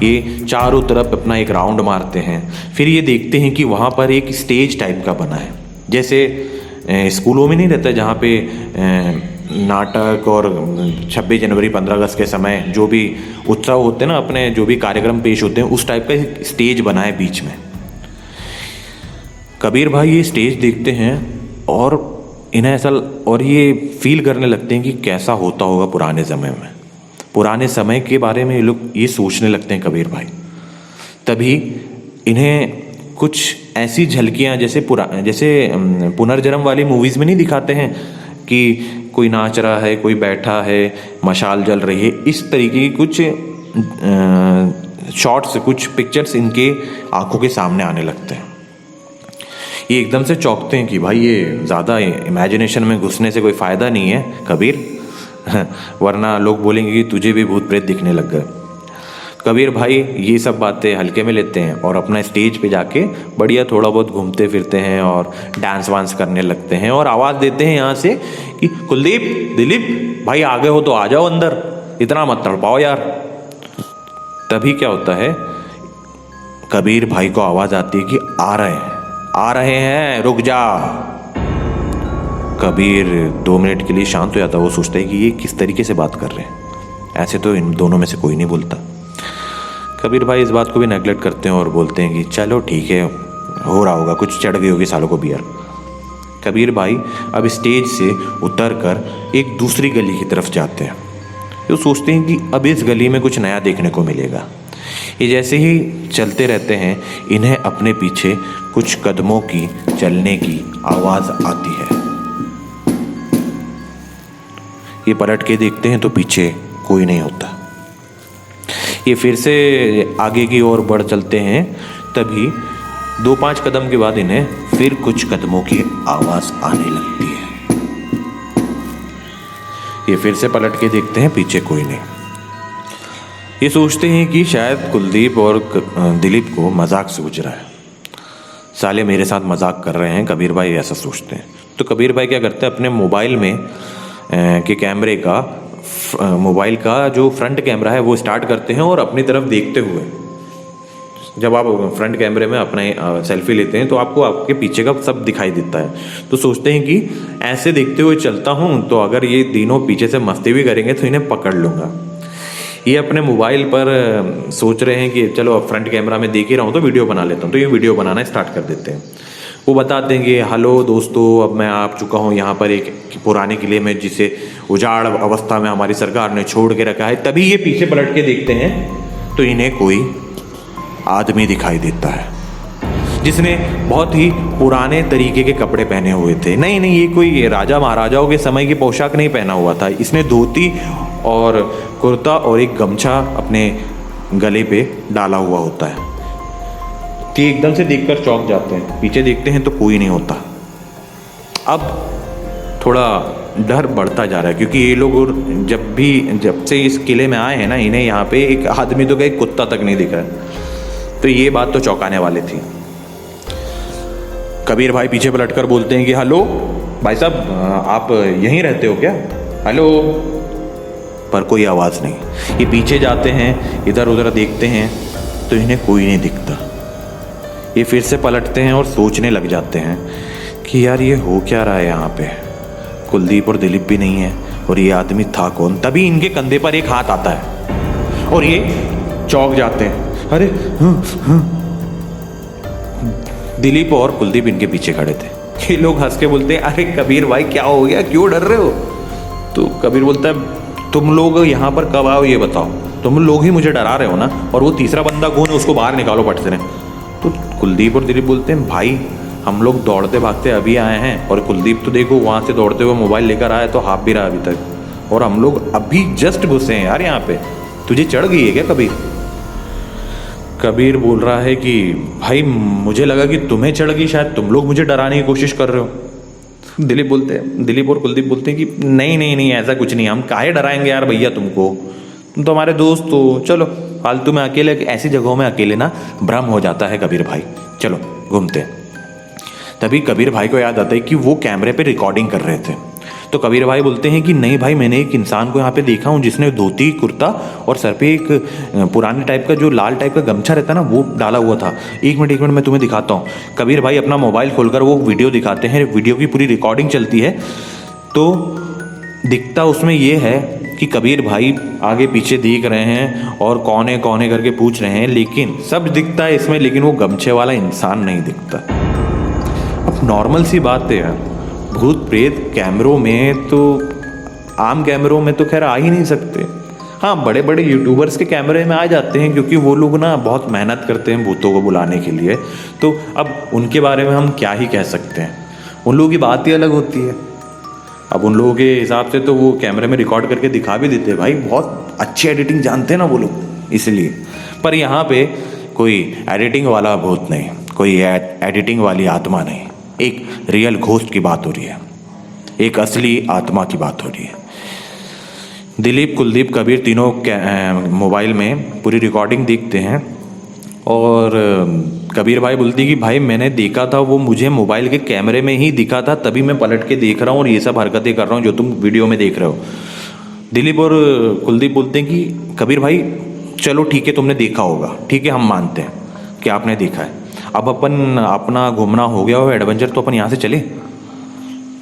ये चारों तरफ अपना एक राउंड मारते हैं, फिर ये देखते हैं कि वहाँ पर एक स्टेज टाइप का बना है, जैसे स्कूलों में नहीं रहता जहाँ पे नाटक और 26 जनवरी 15 अगस्त के समय जो भी उत्सव होते हैं ना, अपने जो भी कार्यक्रम पेश होते हैं, उस टाइप का एक स्टेज बना है बीच में। कबीर भाई ये स्टेज देखते हैं और इन्हें ऐसा, और ये फील करने लगते हैं कि कैसा होता होगा पुराने समय में, पुराने समय के बारे में ये लोग ये सोचने लगते हैं कबीर भाई। तभी इन्हें कुछ ऐसी झलकियाँ, जैसे पुनर्जन्म वाली मूवीज़ में नहीं दिखाते हैं कि कोई नाच रहा है, कोई बैठा है, मशाल जल रही है, इस तरीके की कुछ शॉट्स, कुछ पिक्चर्स इनके आंखों के सामने आने लगते हैं। ये एकदम से चौंकते हैं कि भाई ये ज़्यादा इमेजिनेशन में घुसने से कोई फ़ायदा नहीं है कबीर, वरना लोग बोलेंगे कि तुझे भी भूत प्रेत दिखने लग गए। कबीर भाई ये सब बातें हल्के में लेते हैं और अपना स्टेज पे जाके बढ़िया थोड़ा बहुत घूमते फिरते हैं और डांस वांस करने लगते हैं और आवाज़ देते हैं यहाँ से कि कुलदीप, दिलीप भाई आ गए हो तो आ जाओ अंदर, इतना मत तड़पाओ यार। तभी क्या होता है, कबीर भाई को आवाज़ आती है कि आ रहे हैं, रुक जा। कबीर 2 मिनट के लिए शांत हो जाता है। वो सोचता है कि ये किस तरीके से बात कर रहे हैं, ऐसे तो इन दोनों में से कोई नहीं बोलता। कबीर भाई इस बात को भी नेगलेक्ट करते हैं और बोलते हैं कि चलो ठीक है, हो रहा होगा, कुछ चढ़ गई होगी सालों को बियर। कबीर भाई अब स्टेज से उतर कर एक दूसरी गली की तरफ जाते हैं। तो सोचते हैं कि अब इस गली में कुछ नया देखने को मिलेगा। ये जैसे ही चलते रहते हैं, इन्हें अपने पीछे कुछ कदमों की चलने की आवाज़ आती है। ये पलट के देखते हैं तो पीछे कोई नहीं होता। ये फिर से आगे की ओर बढ़ चलते हैं। तभी 2-5 कदम के बाद इन्हें फिर कुछ कदमों की आवाज़ आने लगती है। ये फिर से पलट के देखते हैं, पीछे कोई नहीं। ये सोचते हैं कि शायद कुलदीप और दिलीप को मजाक सूझ रहा है, साले मेरे साथ मजाक कर रहे हैं, कबीर भाई ऐसा सोचते हैं। तो कबीर भाई क्या करते हैं, अपने मोबाइल में के कैमरे का, मोबाइल का जो फ्रंट कैमरा है वो स्टार्ट करते हैं और अपनी तरफ देखते हुए, जब आप फ्रंट कैमरे में अपने सेल्फी लेते हैं तो आपको आपके पीछे का सब दिखाई देता है। तो सोचते हैं कि ऐसे देखते हुए चलता हूँ तो अगर ये तीनों पीछे से मस्ती भी करेंगे तो इन्हें पकड़ लूँगा। ये अपने मोबाइल पर सोच रहे हैं कि चलो अब फ्रंट कैमरा में देख ही रहा हूँ तो वीडियो बना लेता हूँ। तो ये वीडियो बनाना स्टार्ट कर देते हैं। वो बताते हैं कि हेलो दोस्तों, अब मैं आ चुका हूँ यहाँ पर एक पुराने किले में, जिसे उजाड़ अवस्था में हमारी सरकार ने छोड़ के रखा है। तभी ये पीछे पलट के देखते हैं तो इन्हें कोई आदमी दिखाई देता है, जिसने बहुत ही पुराने तरीके के कपड़े पहने हुए थे। नहीं, ये कोई राजा महाराजाओं के समय की पोशाक नहीं पहना हुआ था। इसने धोती और कुर्ता और एक गमछा अपने गले पे डाला हुआ होता है। तो एकदम से देखकर चौंक जाते हैं, पीछे देखते हैं तो कोई नहीं होता। अब थोड़ा डर बढ़ता जा रहा है, क्योंकि ये लोग जब से इस किले में आए हैं ना, इन्हें यहाँ पे एक आदमी तो क्या, एक कुत्ता तक नहीं दिखा है। तो ये बात तो चौंकाने वाली थी। कबीर भाई पीछे पलटकर बोलते हैं कि हेलो भाई साहब, आप यहीं रहते हो क्या? हेलो। पर कोई आवाज़ नहीं। ये पीछे जाते हैं, इधर उधर देखते हैं तो इन्हें कोई नहीं दिखता। ये फिर से पलटते हैं और सोचने लग जाते हैं कि यार ये हो क्या रहा है यहाँ पे, कुलदीप और दिलीप भी नहीं है और ये आदमी था कौन। तभी इनके कंधे पर एक हाथ आता है और ये चौंक जाते हैं। अरे दिलीप और कुलदीप इनके पीछे खड़े थे। ये लोग हंस के बोलते हैं, अरे कबीर भाई क्या हो गया, क्यों डर रहे हो? तो कबीर बोलता है, तुम लोग यहाँ पर कब आओ ये बताओ, तुम लोग ही मुझे डरा रहे हो ना, और वो तीसरा बंदा कौन है उसको बाहर निकालो पट से। तो कुलदीप और दिलीप बोलते हैं, भाई हम लोग दौड़ते भागते अभी आए हैं, और कुलदीप तो देखो वहाँ से दौड़ते हुए मोबाइल लेकर आया तो हाफ भी रहा अभी तक, और हम लोग अभी जस्ट घुसे हैं यार यहाँ पे, तुझे चढ़ गई है क्या कबीर? कबीर बोल रहा है कि भाई मुझे लगा कि तुम्हें चढ़ गई, शायद तुम लोग मुझे डराने की कोशिश कर रहे हो। दिलीप और कुलदीप बोलते हैं कि नहीं नहीं नहीं ऐसा कुछ नहीं, हम काहे डराएंगे यार भैया तुमको, तुम तो हमारे दोस्त हो, चलो फालतू में अकेले ऐसी जगहों में अकेले ना भ्रम हो जाता है कबीर भाई, चलो घूमते हैं। तभी कबीर भाई को याद आता है कि वो कैमरे पे रिकॉर्डिंग कर रहे थे। तो कबीर भाई बोलते हैं कि नहीं भाई, मैंने एक इंसान को यहाँ पे देखा हूँ जिसने धोती कुर्ता और सर पे एक पुराने टाइप का जो लाल टाइप का गमछा रहता है ना वो डाला हुआ था। एक मिनट मैं तुम्हें दिखाता हूँ। कबीर भाई अपना मोबाइल खोलकर वो वीडियो दिखाते हैं, वीडियो की पूरी रिकॉर्डिंग चलती है। तो दिखता उसमें ये है कि कबीर भाई आगे पीछे देख रहे हैं और कौन है करके पूछ रहे हैं, लेकिन सब दिखता है इसमें, लेकिन वो गमछे वाला इंसान नहीं दिखता। अब नॉर्मल सी बात है यार, भूत प्रेत कैमरों में तो, आम कैमरों में तो खैर आ ही नहीं सकते। हाँ, बड़े बड़े यूट्यूबर्स के कैमरे में आ जाते हैं क्योंकि वो लोग ना बहुत मेहनत करते हैं भूतों को बुलाने के लिए, तो अब उनके बारे में हम क्या ही कह सकते हैं, उन लोगों की बात ही अलग होती है। अब उन लोगों के हिसाब से तो वो कैमरे में रिकॉर्ड करके दिखा भी देते हैं, भाई बहुत अच्छी एडिटिंग जानते हैं ना वो लोग, इसलिए। पर यहाँ पे कोई एडिटिंग वाला भूत नहीं, कोई एडिटिंग वाली आत्मा नहीं, एक रियल घोस्ट की बात हो रही है, एक असली आत्मा की बात हो रही है। दिलीप, कुलदीप, कबीर तीनों मोबाइल में पूरी रिकॉर्डिंग देखते हैं और कबीर भाई बोलती कि भाई मैंने देखा था, वो मुझे मोबाइल के कैमरे में ही दिखा था, तभी मैं पलट के देख रहा हूँ और ये सब हरकतें कर रहा हूँ जो तुम वीडियो में देख रहे हो। दिलीप और कुलदीप बोलते हैं कि कबीर भाई चलो ठीक है, तुमने देखा होगा, ठीक है हम मानते हैं कि आपने देखा है, अब अपन अपना घूमना हो गया हो एडवेंचर, तो अपन यहाँ से चले।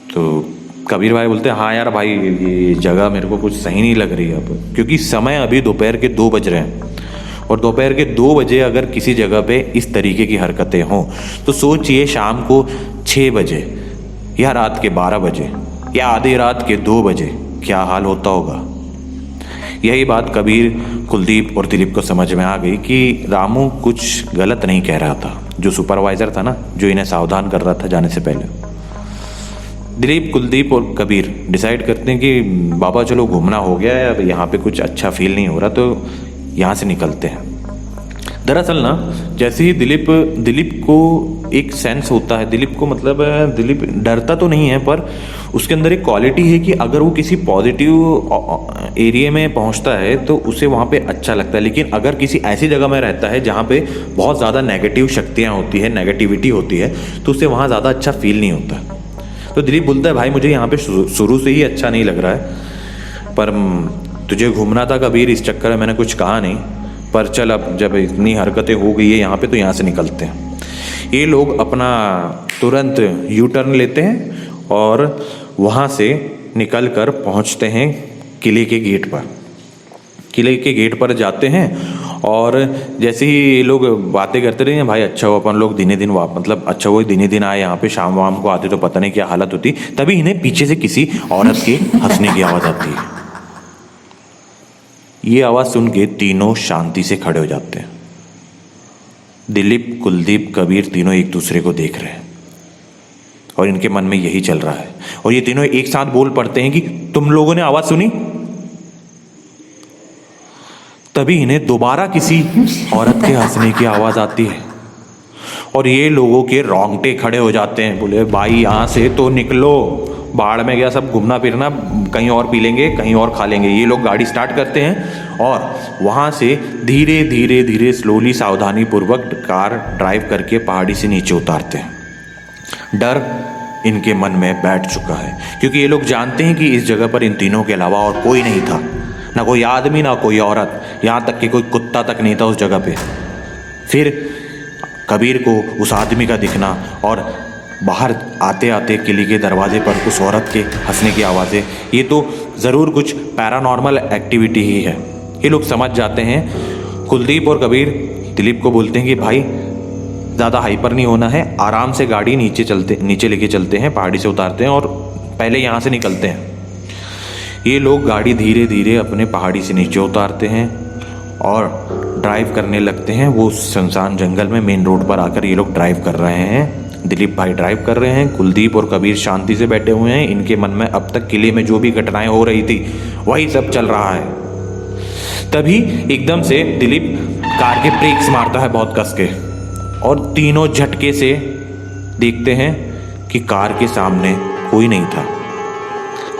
तो कबीर भाई बोलते हैं हाँ यार भाई, ये जगह मेरे को कुछ सही नहीं लग रही है अब, क्योंकि समय अभी दोपहर के 2 बज रहे हैं, और दोपहर के 2 बजे अगर किसी जगह पे इस तरीके की हरकतें हों तो सोचिए शाम को 6 बजे या रात के 12 बजे या आधी रात के 2 बजे क्या हाल होता होगा। यही बात कबीर, कुलदीप और दिलीप को समझ में आ गई कि रामू कुछ गलत नहीं कह रहा था, जो सुपरवाइजर था ना, जो इन्हें सावधान कर रहा था जाने से पहले। दिलीप, कुलदीप और कबीर डिसाइड करते हैं कि बाबा चलो घूमना हो गया है, अब यहाँ पे कुछ अच्छा फील नहीं हो रहा, तो यहाँ से निकलते हैं। दरअसल ना जैसे ही दिलीप को एक सेंस होता है, दिलीप को मतलब दिलीप डरता तो नहीं है, पर उसके अंदर एक क्वालिटी है कि अगर वो किसी पॉजिटिव एरिया में पहुंचता है तो उसे वहाँ पे अच्छा लगता है, लेकिन अगर किसी ऐसी जगह में रहता है जहाँ पे बहुत ज़्यादा नेगेटिव शक्तियाँ होती है, नेगेटिविटी होती है, तो उसे वहाँ ज़्यादा अच्छा फील नहीं होता। तो दिलीप बोलता है भाई मुझे यहाँ पे शुरू से ही अच्छा नहीं लग रहा है, पर तुझे घूमना था कबीर, इस चक्कर में मैंने कुछ कहा नहीं, पर चल अब जब इतनी हरकतें हो गई है यहाँ पे तो यहाँ से निकलते हैं। ये लोग अपना तुरंत यू टर्न लेते हैं और वहाँ से निकल कर पहुँचते हैं किले के गेट पर। किले के गेट पर जाते हैं और जैसे ही ये लोग बातें करते रहे, भाई अच्छा हो अपन लोग दिने दिन मतलब अच्छा वो दिने दिन आए यहाँ पे, शाम वाम को आते तो पता नहीं क्या हालत होती। तभी इन्हें पीछे से किसी औरत के हंसने की आवाज़ आती है। ये आवाज़ सुन के तीनों शांति से खड़े हो जाते हैं। दिलीप, कुलदीप, कबीर तीनों एक दूसरे को देख रहे हैं और इनके मन में यही चल रहा है, और ये तीनों एक साथ बोल पड़ते हैं कि तुम लोगों ने आवाज़ सुनी? तभी इन्हें दोबारा किसी औरत के हंसने की आवाज़ आती है और ये लोगों के रोंगटे खड़े हो जाते हैं। बोले भाई यहाँ से तो निकलो, बाढ़ में गया सब घूमना फिरना, कहीं और पी लेंगे, कहीं और खा लेंगे। ये लोग गाड़ी स्टार्ट करते हैं और वहाँ से धीरे धीरे धीरे स्लोली सावधानी पूर्वक कार ड्राइव करके पहाड़ी से नीचे उतारते हैं। डर इनके मन में बैठ चुका है क्योंकि ये लोग जानते हैं कि इस जगह पर इन तीनों के अलावा और कोई नहीं था, ना कोई आदमी ना कोई औरत, यहाँ तक कि कोई कुत्ता तक नहीं था उस जगह पे। फिर कबीर को उस आदमी का दिखना और बाहर आते आते किले के दरवाजे पर उस औरत के हंसने की आवाज़ें, ये तो ज़रूर कुछ पैरानॉर्मल एक्टिविटी ही है। ये लोग समझ जाते हैं। कुलदीप और कबीर दिलीप को बोलते हैं कि भाई ज़्यादा हाइपर नहीं होना है, आराम से गाड़ी नीचे लेके चलते हैं, पहाड़ी से उतारते हैं और पहले यहाँ से निकलते हैं। ये लोग गाड़ी धीरे धीरे अपने पहाड़ी से नीचे उतारते हैं और ड्राइव करने लगते हैं। वो सुनसान जंगल में मेन रोड पर आकर ये लोग ड्राइव कर रहे हैं। दिलीप भाई ड्राइव कर रहे हैं, कुलदीप और कबीर शांति से बैठे हुए हैं। इनके मन में अब तक किले में जो भी घटनाएं हो रही थी वही सब चल रहा है। तभी एकदम से दिलीप कार के ब्रेक्स मारता है बहुत कस के, और तीनों झटके से देखते हैं कि कार के सामने कोई नहीं था।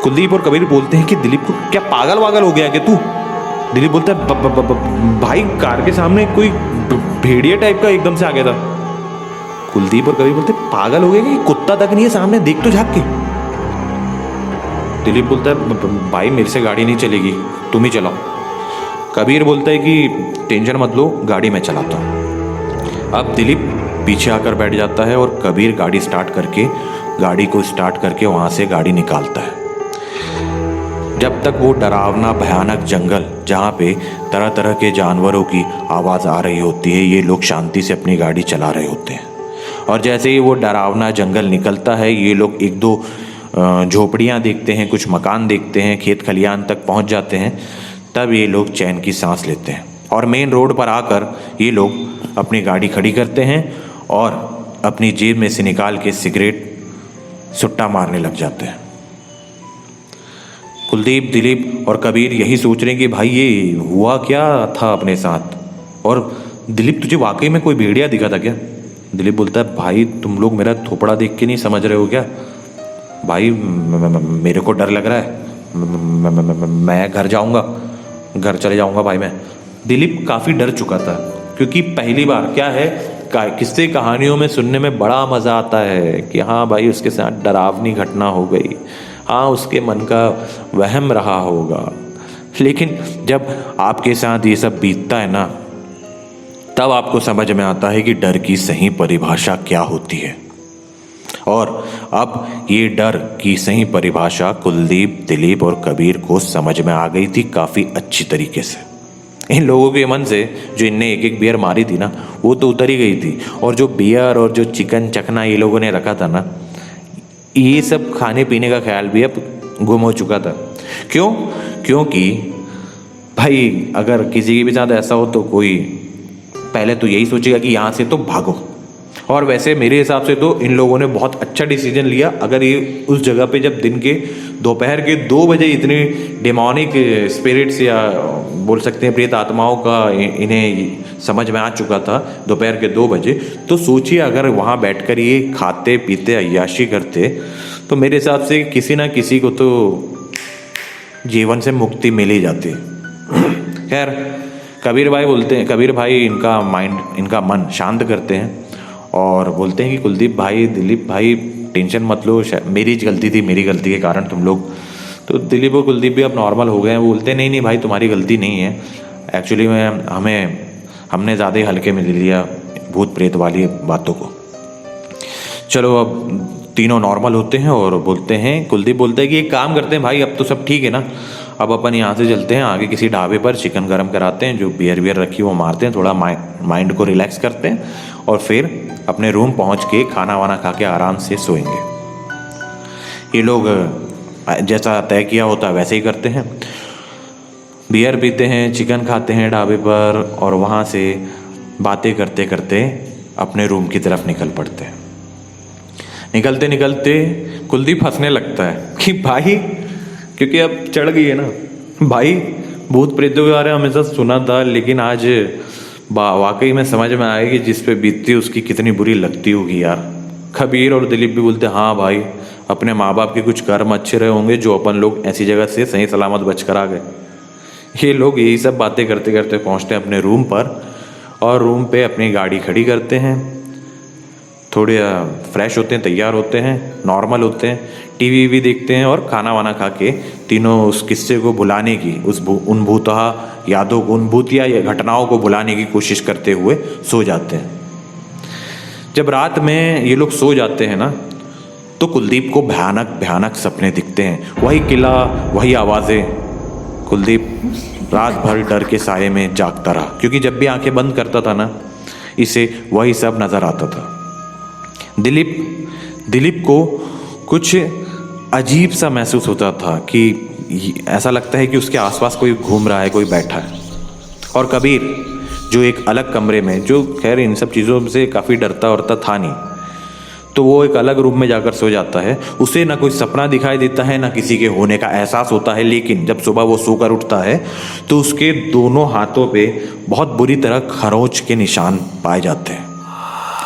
कुलदीप और कबीर बोलते हैं कि दिलीप को क्या पागल वागल हो गया कि तू? दिलीप बोलता है भाई कार के सामने कोई भेड़िया टाइप का एकदम से आ गया था। कुलदीप और कबीर बोलते पागल हो गया कि कुत्ता तक नहीं है सामने, देख तो झाँक के। दिलीप बोलता है भाई मेरे से गाड़ी नहीं चलेगी, तुम ही चलाओ। कबीर बोलता है कि टेंशन मत लो, गाड़ी मैं चलाता हूँ। अब दिलीप पीछे आकर बैठ जाता है और कबीर गाड़ी को स्टार्ट करके वहाँ से गाड़ी निकालता है। जब तक वो डरावना भयानक जंगल जहाँ पे तरह तरह के जानवरों की आवाज़ आ रही होती है, ये लोग शांति से अपनी गाड़ी चला रहे होते हैं। और जैसे ही वो डरावना जंगल निकलता है, ये लोग एक दो झोपड़ियाँ देखते हैं, कुछ मकान देखते हैं, खेत खलियान तक पहुँच जाते हैं। तब ये लोग चैन की सांस लेते हैं और मेन रोड पर आकर ये लोग अपनी गाड़ी खड़ी करते हैं और अपनी जेब में से निकाल के सिगरेट सुट्टा मारने लग जाते हैं। कुलदीप, दिलीप और कबीर यही सोच रहे हैं कि भाई ये हुआ क्या था अपने साथ। और दिलीप तुझे वाकई में कोई भेड़िया दिखा था क्या? दिलीप बोलता है भाई तुम लोग मेरा थोपड़ा देख के नहीं समझ रहे हो क्या? भाई मेरे को डर लग रहा है, मैं घर जाऊंगा, घर चले जाऊंगा भाई मैं। दिलीप काफ़ी डर चुका था क्योंकि पहली बार क्या है, किस्से कहानियों में सुनने में बड़ा मज़ा आता है कि हाँ भाई उसके साथ डरावनी घटना हो गई, हाँ उसके मन का वहम रहा होगा। लेकिन जब आपके साथ ये सब बीतता है ना, तब आपको समझ में आता है कि डर की सही परिभाषा क्या होती है। और अब ये डर की सही परिभाषा कुलदीप, दिलीप और कबीर को समझ में आ गई थी काफ़ी अच्छी तरीके से। इन लोगों के मन से जो इनने एक एक बियर मारी थी ना, वो तो उतर ही गई थी। और जो बियर और जो चिकन चखना ये लोगों ने रखा था ना, ये सब खाने पीने का ख्याल भी अब गुम हो चुका था। क्यों? क्योंकि भाई अगर किसी के भी साथ ऐसा हो तो कोई पहले तो यही सोचेगा कि यहाँ से तो भागो। और वैसे मेरे हिसाब से तो इन लोगों ने बहुत अच्छा डिसीजन लिया। अगर ये उस जगह पे जब दिन के दोपहर के 2 बजे इतनी डेमोनिक स्पिरिट्स या बोल सकते हैं प्रेत आत्माओं का इन्हें समझ में आ चुका था दोपहर के 2 बजे, तो सोचिए अगर वहाँ बैठकर ये खाते पीते अय्याशी करते तो मेरे हिसाब से किसी ना किसी को तो जीवन से मुक्ति मिल ही जाती। खैर कबीर भाई इनका मन शांत करते हैं और बोलते हैं कि कुलदीप भाई, दिलीप भाई टेंशन मत लो, मेरी गलती थी, मेरी गलती के कारण तुम लोग। तो दिलीप और कुलदीप भी अब नॉर्मल हो गए हैं। वो बोलते हैं नहीं भाई तुम्हारी गलती नहीं है, एक्चुअली हमने ज़्यादा ही हल्के में ले लिया भूत प्रेत वाली बातों को। चलो अब तीनों नॉर्मल होते हैं और बोलते हैं, कुलदीप बोलता है कि एक काम करते हैं भाई, अब तो सब ठीक है ना, अब अपन यहाँ से चलते हैं आगे किसी ढाबे पर, चिकन गरम कराते हैं, जो बियर रखी वो मारते हैं, थोड़ा माइंड को रिलैक्स करते हैं और फिर अपने रूम पहुँच के खाना वाना खा के आराम से सोएंगे। ये लोग जैसा तय किया होता है वैसे ही करते हैं, बियर पीते हैं, चिकन खाते हैं ढाबे पर और वहाँ से बातें करते करते अपने रूम की तरफ निकल पड़ते हैं। निकलते निकलते कुलदीप हंसने लगता है कि भाई, क्योंकि अब चढ़ गई है ना भाई, भूत प्रेतों के बारे में हमेशा सुना था, लेकिन आज वाकई में समझ में आया कि जिस पे बीतती उसकी कितनी बुरी लगती होगी यार। कबीर और दिलीप भी बोलते हाँ भाई, अपने माँ बाप के कुछ कर्म अच्छे रहे होंगे जो अपन लोग ऐसी जगह से सही सलामत बच कर आ गए। ये लोग यही सब बातें करते करते पहुँचते हैं अपने रूम पर और रूम पे अपनी गाड़ी खड़ी करते हैं, थोड़े फ्रेश होते हैं, तैयार होते हैं, नॉर्मल होते हैं, टीवी भी देखते हैं और खाना वाना खा के तीनों उस किस्से को भुलाने की, उन भूतहा यादों को, उन भूतिया घटनाओं को भुलाने की कोशिश करते हुए सो जाते हैं। जब रात में ये लोग सो जाते हैं ना, तो कुलदीप को भयानक भयानक सपने दिखते हैं। वही किला, वही आवाज़ें। कुलदीप रात भर डर के साये में जागता रहा, क्योंकि जब भी आंखें बंद करता था ना, इसे वही सब नज़र आता था। दिलीप को कुछ अजीब सा महसूस होता था कि ऐसा लगता है कि उसके आसपास कोई घूम रहा है, कोई बैठा है। और कबीर, जो एक अलग कमरे में, जो खैर इन सब चीज़ों से काफ़ी डरता वरता था नहीं, तो वो एक अलग रूम में जाकर सो जाता है। उसे ना कोई सपना दिखाई देता है, ना किसी के होने का एहसास होता है। लेकिन जब सुबह वो सोकर उठता है तो उसके दोनों हाथों पे बहुत बुरी तरह खरोंच के निशान पाए जाते हैं।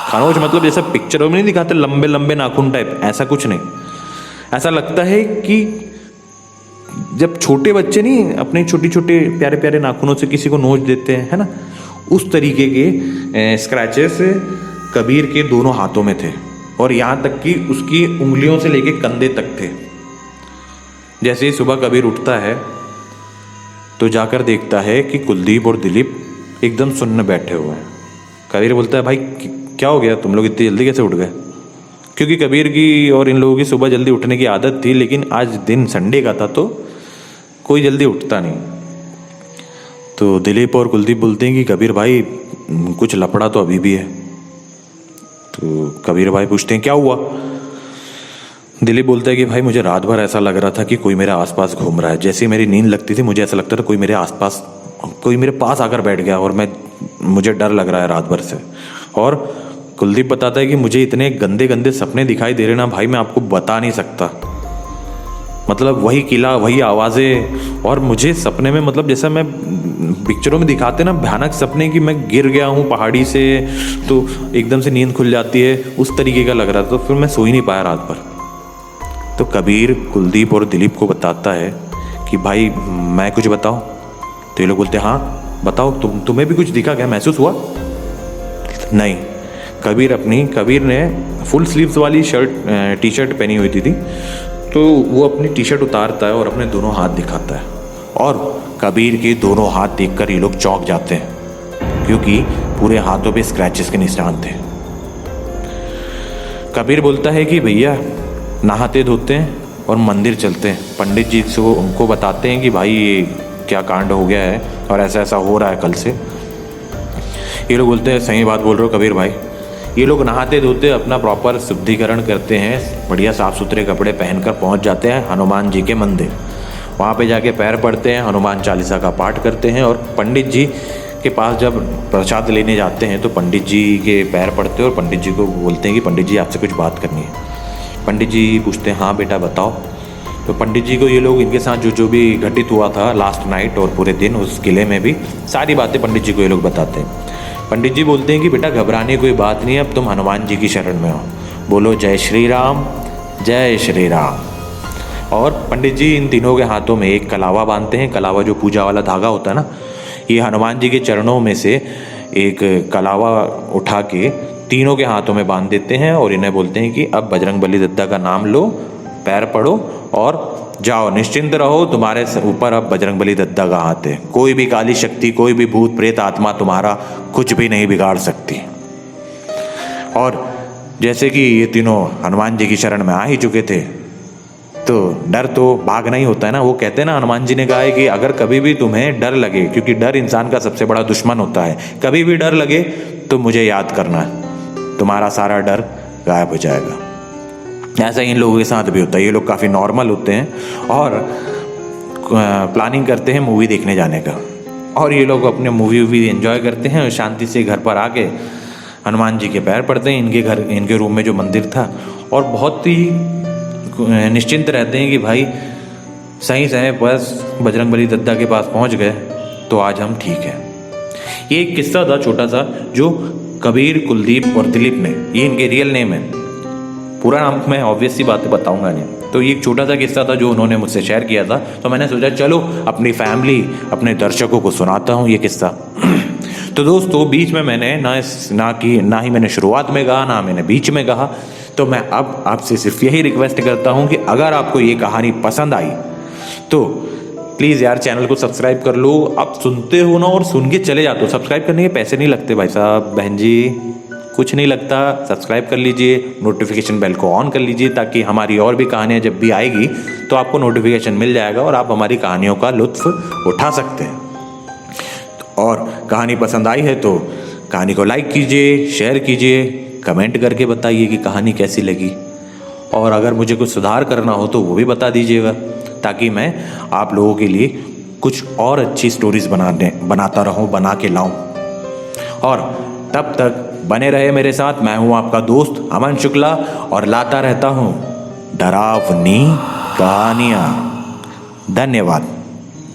खरोंच मतलब जैसा पिक्चरों में नहीं दिखाते, लंबे लंबे नाखून टाइप, ऐसा कुछ नहीं। ऐसा लगता है कि जब छोटे बच्चे नहीं अपने छोटे छोटे प्यारे प्यारे नाखूनों से किसी को नोच देते हैं, है ना, उस तरीके के स्क्रैचेस कबीर के दोनों हाथों में थे। और यहाँ तक कि उसकी उंगलियों से लेके कंधे तक थे। जैसे ही सुबह कबीर उठता है तो जाकर देखता है कि कुलदीप और दिलीप एकदम सुन्न बैठे हुए हैं। कबीर बोलता है, भाई क्या हो गया, तुम लोग इतनी जल्दी कैसे उठ गए? क्योंकि कबीर की और इन लोगों की सुबह जल्दी उठने की आदत थी, लेकिन आज दिन संडे का था तो कोई जल्दी उठता नहीं। तो दिलीप और कुलदीप बोलते हैं कि कबीर भाई, कुछ लफड़ा तो अभी भी है। तो कबीर भाई पूछते हैं, क्या हुआ? दिलीप बोलता है कि भाई, मुझे रात भर ऐसा लग रहा था कि कोई मेरे आसपास घूम रहा है। जैसे मेरी नींद लगती थी, मुझे ऐसा लगता था कोई मेरे आसपास, कोई मेरे पास आकर बैठ गया, और मुझे डर लग रहा है रात भर से। और कुलदीप बताता है कि मुझे इतने गंदे गंदे सपने दिखाई दे रहे ना भाई, मैं आपको बता नहीं सकता। मतलब वही किला, वही आवाज़ें, और मुझे सपने में, मतलब जैसा मैं पिक्चरों में दिखाते ना भयानक सपने कि मैं गिर गया हूँ पहाड़ी से, तो एकदम से नींद खुल जाती है, उस तरीके का लग रहा था। तो फिर मैं सो ही नहीं पाया रात भर। तो कबीर कुलदीप और दिलीप को बताता है कि भाई मैं कुछ बताऊँ? तो ये लोग बोलते हैं, हाँ बताओ, तुम्हें भी कुछ दिखा, क्या महसूस हुआ? नहीं। कबीर ने फुल स्लीव्स वाली टी शर्ट पहनी हुई थी, तो वो अपनी टी शर्ट उतारता है और अपने दोनों हाथ दिखाता है। और कबीर के दोनों हाथ देखकर ये लोग चौंक जाते हैं, क्योंकि पूरे हाथों पे स्क्रैचेस के निशान थे। कबीर बोलता है कि भैया, नहाते धोते हैं और मंदिर चलते हैं, पंडित जी से उनको बताते हैं कि भाई ये क्या कांड हो गया है और ऐसा ऐसा हो रहा है कल से। ये लोग बोलते हैं, सही बात बोल रहे हो कबीर भाई। ये लोग नहाते धोते अपना प्रॉपर शुद्धिकरण करते हैं, बढ़िया साफ़ सुथरे कपड़े पहनकर पहुंच जाते हैं हनुमान जी के मंदिर। वहाँ पे जाके पैर पड़ते हैं, हनुमान चालीसा का पाठ करते हैं, और पंडित जी के पास जब प्रसाद लेने जाते हैं तो पंडित जी के पैर पड़ते हैं और पंडित जी को बोलते हैं कि पंडित जी आपसे कुछ बात करनी है। पंडित जी पूछते हैं, हाँ बेटा बताओ। तो पंडित जी को ये लोग, इनके साथ जो भी घटित हुआ था लास्ट नाइट और पूरे दिन उस किले में भी, सारी बातें पंडित जी को ये लोग बताते हैं। पंडित जी बोलते हैं कि बेटा घबराने कोई बात नहीं है, अब तुम हनुमान जी की शरण में हो, बोलो जय श्री राम, जय श्री राम। और पंडित जी इन तीनों के हाथों में एक कलावा बांधते हैं। कलावा जो पूजा वाला धागा होता है ना, ये हनुमान जी के चरणों में से एक कलावा उठा के तीनों के हाथों में बांध देते हैं और इन्हें बोलते हैं कि अब बजरंगबली दद्दा का नाम लो, पैर पड़ो और जाओ, निश्चिंत रहो, तुम्हारे ऊपर अब बजरंगबली दद्दा का हाथ है। कोई भी काली शक्ति, कोई भी भूत प्रेत आत्मा तुम्हारा कुछ भी नहीं बिगाड़ सकती। और जैसे कि ये तीनों हनुमान जी की शरण में आ ही चुके थे, तो डर तो भागना ही होता है ना। वो कहते हैं ना, हनुमान जी ने कहा है कि अगर कभी भी तुम्हें डर लगे, क्योंकि डर इंसान का सबसे बड़ा दुश्मन होता है, कभी भी डर लगे तो मुझे याद करना, तुम्हारा सारा डर गायब हो जाएगा। ऐसा इन लोगों के साथ भी होता है। ये लोग काफ़ी नॉर्मल होते हैं और प्लानिंग करते हैं मूवी देखने जाने का, और ये लोग अपने मूवी एंजॉय करते हैं और शांति से घर पर आके हनुमान जी के पैर पड़ते हैं, इनके रूम में जो मंदिर था, और बहुत ही निश्चिंत रहते हैं कि भाई सही समय बस बजरंगबली दद्दा के पास पहुंच गए तो आज हम ठीक हैं। ये एक किस्सा था छोटा सा, जो कबीर, कुलदीप और दिलीप ने, ये इनके रियल नेम है, पूरा नाम मैं ऑब्वियस सी बातें बताऊंगा नहीं। तो ये एक छोटा सा किस्सा था जो उन्होंने मुझसे शेयर किया था, तो मैंने सोचा चलो अपनी फैमिली, अपने दर्शकों को सुनाता हूँ ये किस्सा। तो दोस्तों, बीच में मैंने ना ही मैंने शुरुआत में कहा, ना मैंने बीच में कहा। तो मैं अब आपसे सिर्फ यही रिक्वेस्ट करता हूँ कि अगर आपको ये कहानी पसंद आई तो प्लीज़ यार चैनल को सब्सक्राइब कर लो। आप सुनते हो ना और सुन के चले जाते हो, सब्सक्राइब करने के पैसे नहीं लगते भाई साहब, बहन जी। कुछ नहीं लगता, सब्सक्राइब कर लीजिए, नोटिफिकेशन बेल को ऑन कर लीजिए ताकि हमारी और भी कहानियाँ जब भी आएगी तो आपको नोटिफिकेशन मिल जाएगा और आप हमारी कहानियों का लुत्फ़ उठा सकते हैं। और कहानी पसंद आई है तो कहानी को लाइक कीजिए, शेयर कीजिए, कमेंट करके बताइए कि कहानी कैसी लगी। और अगर मुझे कुछ सुधार करना हो तो वो भी बता दीजिएगा ताकि मैं आप लोगों के लिए कुछ और अच्छी स्टोरीज बनाता रहूं, बना के लाऊं। और तब तक बने रहे मेरे साथ। मैं हूं आपका दोस्त अमन शुक्ला और लाता रहता हूं डरावनी कहानियां। धन्यवाद।